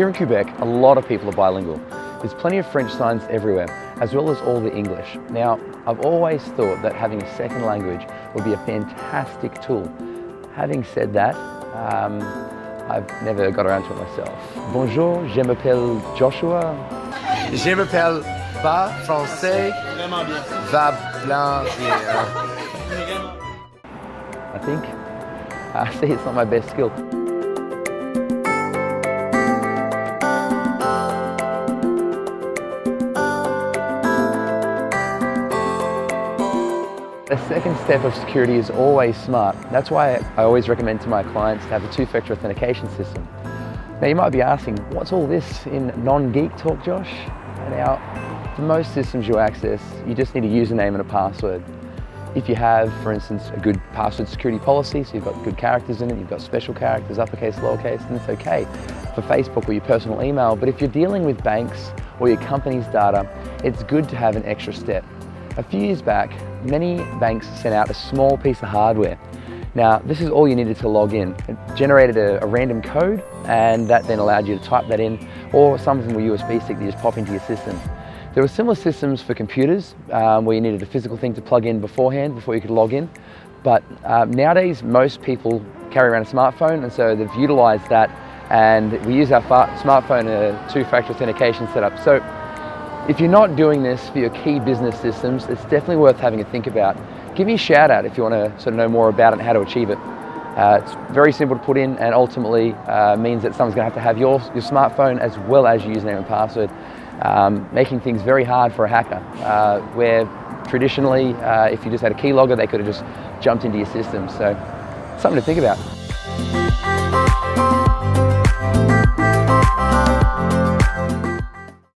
Here in Quebec, a lot of people are bilingual. There's plenty of French signs everywhere, as well as all the English. Now, I've always thought that having a second language would be a fantastic tool. Having said that, I've never got around to it myself. Bonjour, je m'appelle Joshua. Je m'appelle pas français. Vraiment bien. Va blanc bien. I think. See, it's not my best skill. The second step of security is always smart. That's why I always recommend to my clients to have a two-factor authentication system. Now you might be asking, what's all this in non-geek talk, Josh? Now, for most systems you access, you just need a username and a password. If you have, for instance, a good password security policy, so you've got good characters in it, you've got special characters, uppercase, lowercase, then it's okay for Facebook or your personal email. But if you're dealing with banks or your company's data, it's good to have an extra step. A few years back, many banks sent out a small piece of hardware. Now, this is all you needed to log in. It generated a random code, and that then allowed you to type that in, or some of them were USB stick that you just pop into your system. There were similar systems for computers, where you needed a physical thing to plug in beforehand, before you could log in. But nowadays, most people carry around a smartphone, and so they've utilized that, and we use our smartphone in a two-factor authentication setup. So, if you're not doing this for your key business systems, it's definitely worth having a think about. Give me a shout out if you want to sort of know more about it and how to achieve it. It's very simple to put in, and ultimately means that someone's going to have your smartphone as well as your username and password, making things very hard for a hacker, where traditionally if you just had a keylogger, they could have just jumped into your system. So something to think about.